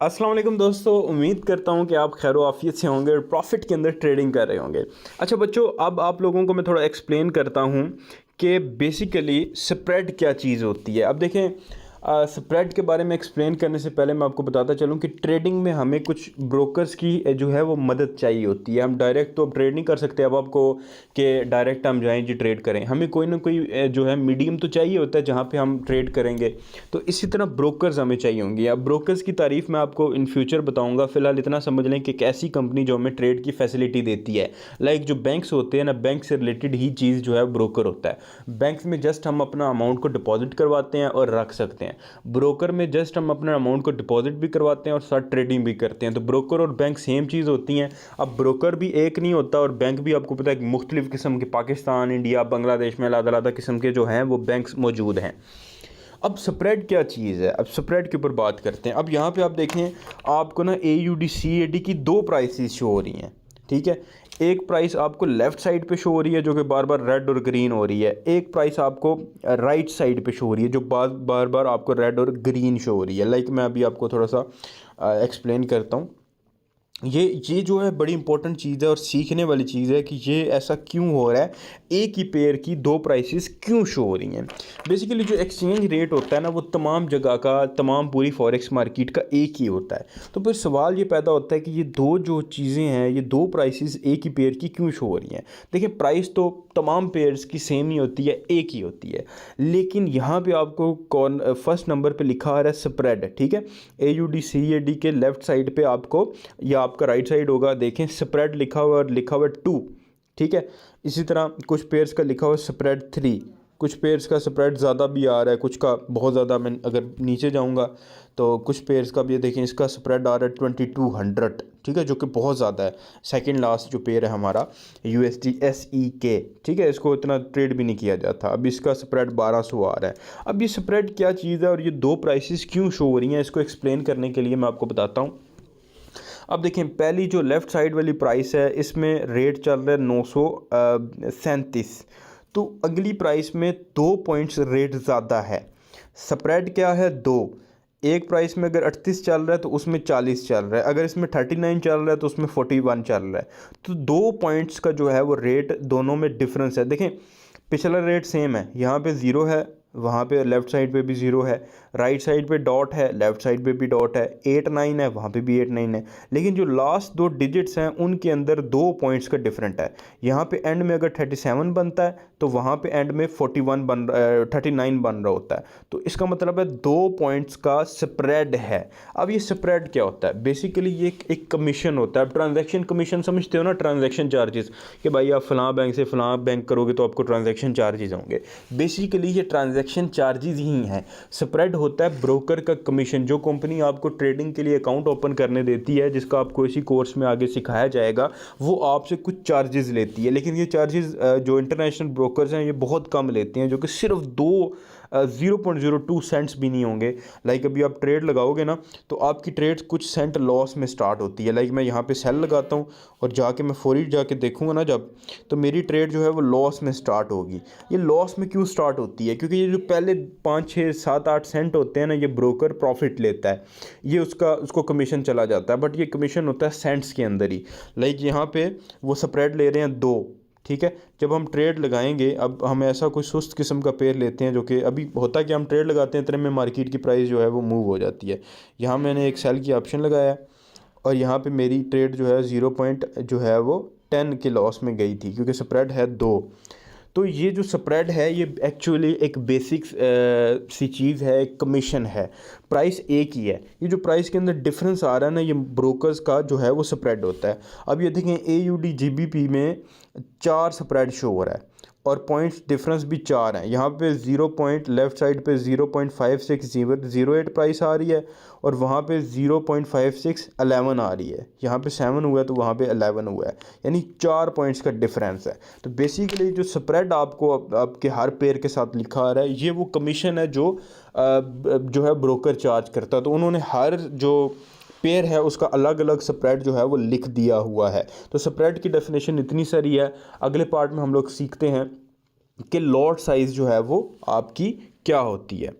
अस्सलाम वालेकुम दोस्तों, उम्मीद करता हूँ कि आप खैर आफियत से होंगे और प्रॉफिट के अंदर ट्रेडिंग कर रहे होंगे। अच्छा बच्चों, अब आप लोगों को मैं थोड़ा एक्सप्लेन करता हूँ कि बेसिकली स्प्रेड क्या चीज़ होती है। अब देखें, स्प्रेड के बारे में एक्सप्लेन करने से पहले मैं आपको बताता चलूँ कि ट्रेडिंग में हमें कुछ ब्रोकर्स की जो है वो मदद चाहिए होती है। हम डायरेक्ट तो अब ट्रेड नहीं कर सकते अब आपको कि डायरेक्ट हम जाएं जी ट्रेड करें। हमें कोई ना कोई जो है मीडियम तो चाहिए होता है जहाँ पे हम ट्रेड करेंगे। तो इसी तरह ब्रोकर्स हमें चाहिए होंगे। अब ब्रोकर्स की तारीफ़ मैं आपको इन फ्यूचर बताऊंगा। फ़िलहाल इतना समझ लें कि एक ऐसी कंपनी जो हमें ट्रेड की फैसिलिटी देती है। लाइक जो बैंक्स होते हैं ना, बैंक से रिलेटेड ही चीज़ जो है ब्रोकर होता है। बैंक्स में जस्ट हम अपना अमाउंट को डिपॉजिट करवाते हैं और रख सकते हैं। ब्रोकर में जस्ट हम अपने अमाउंट को डिपॉजिट भी करवाते हैं और साथ ट्रेडिंग भी करते हैं। तो ब्रोकर और बैंक सेम चीज़ होती हैं। अब ब्रोकर भी एक नहीं होता और बैंक भी आपको पता है मुख्तलिफ़ किस्म के पाकिस्तान, इंडिया, बांग्लादेश में अलग-अलग किस्म के जो हैं वो बैंक्स मौजूद हैं। अब स्प्रेड क्या चीज़ है, अब स्प्रेड के ऊपर बात करते हैं। अब यहाँ पे आप देखें, आपको ना AUD CAD की दो प्राइसेस शो हो रही हैं। ठीक है, एक प्राइस आपको लेफ़्ट साइड पे शो हो रही है जो कि बार बार रेड और ग्रीन हो रही है। एक प्राइस आपको राइट साइड पे शो हो रही है जो बार बार आपको रेड और ग्रीन शो हो रही है। लाइक मैं अभी आपको थोड़ा सा एक्सप्लेन करता हूँ। ये जो है बड़ी इंपॉर्टेंट चीज़ है और सीखने वाली चीज़ है कि ये ऐसा क्यों हो रहा है, एक ही पेयर की दो प्राइसेस क्यों शो हो रही हैं। बेसिकली जो एक्सचेंज रेट होता है ना, वो तमाम जगह का, तमाम पूरी फॉरेक्स मार्केट का एक ही होता है। तो फिर सवाल ये पैदा होता है कि ये दो जो चीज़ें हैं, ये दो प्राइसेस एक ही पेयर की क्यों शो हो रही हैं। देखिए, प्राइस तो तमाम पेयर्स की सेम ही होती है, एक ही होती है, लेकिन यहाँ पे आपको कौन फर्स्ट नंबर पे लिखा आ रहा है स्प्रेड। ठीक है, AUD CAD के लेफ़्ट साइड पे आपको, या आपका राइट साइड होगा, देखें स्प्रेड लिखा हुआ और लिखा हुआ 2। ठीक है, इसी तरह कुछ पेयर्स का लिखा हुआ स्प्रेड 3, कुछ पेयर्स का स्प्रेड ज़्यादा भी आ रहा है, कुछ का बहुत ज़्यादा। मैं अगर नीचे जाऊंगा तो कुछ पेयर्स का भी देखें, इसका स्प्रेड आ रहा है 2200। ठीक है, जो कि बहुत ज़्यादा है। सेकंड लास्ट जो पेयर है हमारा USD SEK, ठीक है, इसको इतना ट्रेड भी नहीं किया जाता। अब इसका स्प्रेड 1200 आ रहा है। अब ये स्प्रेड क्या चीज़ है और ये दो प्राइसेस क्यों शो हो रही हैं, इसको एक्सप्लेन करने के लिए मैं आपको बताता हूँ। अब देखें, पहली जो लेफ़्ट साइड वाली प्राइस है, इसमें रेट चल रहा है 937। तो अगली प्राइस में 2 पॉइंट्स रेट ज़्यादा है। स्प्रेड क्या है, 2। एक प्राइस में अगर 38 चल रहा है तो उसमें 40 चल रहा है, अगर इसमें 39 चल रहा है तो उसमें 41 चल रहा है। तो 2 पॉइंट्स का जो है वो रेट दोनों में डिफरेंस है। देखें, पिछला रेट सेम है, यहाँ पे ज़ीरो है, वहाँ पे लेफ़्ट साइड पे भी ज़ीरो है, राइट साइड पे डॉट है, लेफ़्ट साइड पे भी डॉट है, 89 है, वहाँ पे भी 89 है। लेकिन जो लास्ट दो डिजिट्स हैं उनके अंदर 2 पॉइंट्स का डिफरेंट है। यहाँ पे एंड में अगर 37 बनता है तो वहाँ पे एंड में 39 बन रहा होता है। तो इसका मतलब है 2 पॉइंट्स का स्प्रेड है। अब ये स्प्रेड क्या होता है, बेसिकली ये एक कमीशन होता है। ट्रांजैक्शन कमीशन समझते हो ना, ट्रांजैक्शन चार्जेस, कि भाई आप फ़लाँ बैंक से फ़लाँ बैंक करोगे तो आपको ट्रांजैक्शन चार्जेस होंगे। बेसिकली ये ट्रांजैक्शन चार्जेस ही हैं। स्प्रेड होता है ब्रोकर का कमीशन। जो कंपनी आपको ट्रेडिंग के लिए अकाउंट ओपन करने देती है, जिसका आपको इसी कोर्स में आगे सिखाया जाएगा, वो आपसे कुछ चार्जेस लेती है। लेकिन ये चार्जेस जो इंटरनेशनल ब्रोकर्स हैं ये बहुत कम लेते हैं, जो कि सिर्फ 0.02 सेंट्स भी नहीं होंगे। लाइक अभी आप ट्रेड लगाओगे ना तो आपकी ट्रेड कुछ सेंट लॉस में स्टार्ट होती है। लाइक मैं यहाँ पे सेल लगाता हूँ और जाके मैं फौरी जाके देखूँगा ना जब, तो मेरी ट्रेड जो है वो लॉस में स्टार्ट होगी। ये लॉस में क्यों स्टार्ट होती है, क्योंकि ये जो पहले 5 6 7 8 सेंट होते हैं ना, ये ब्रोकर प्रॉफिट लेता है, ये उसको कमीशन चला जाता है। बट ये कमीशन होता है सेंट्स के अंदर ही। लाइक यहाँ पे वो स्प्रेड ले रहे हैं 2। ठीक है, जब हम ट्रेड लगाएंगे, अब हम ऐसा कोई सुस्त किस्म का पेयर लेते हैं जो कि अभी होता है कि हम ट्रेड लगाते हैं, इतने में मार्केट की प्राइस जो है वो मूव हो जाती है। यहाँ मैंने एक सेल की ऑप्शन लगाया और यहाँ पे मेरी ट्रेड जो है 0 पॉइंट जो है वो 10 के लॉस में गई थी, क्योंकि स्प्रेड है 2। तो ये जो स्प्रेड है ये एक्चुअली एक बेसिक सी चीज़ है, एक कमीशन है। प्राइस एक ही है, ये जो प्राइस के अंदर डिफरेंस आ रहा है ना, ये ब्रोकर्स का जो है वो स्प्रेड होता है। अब ये देखें, AUD GBP में 4 स्प्रेड शो हो रहा है और पॉइंट्स डिफरेंस भी 4 हैं। यहाँ पे 0 पॉइंट लेफ़्ट साइड पे 0.5608 प्राइस आ रही है और वहाँ पे 0.5611 आ रही है। यहाँ पे 7 हुआ है तो वहाँ पे 11 हुआ है, यानी 4 पॉइंट्स का डिफरेंस है। तो बेसिकली जो स्प्रेड आपको आपके हर पेयर के साथ लिखा आ रहा है, ये वो कमीशन है जो है ब्रोकर चार्ज करता है। तो उन्होंने हर जो पेयर है उसका अलग अलग स्प्रेड जो है वो लिख दिया हुआ है। तो स्प्रेड की डेफिनेशन इतनी सारी है। अगले पार्ट में हम लोग सीखते हैं कि लॉट साइज़ जो है वो आपकी क्या होती है।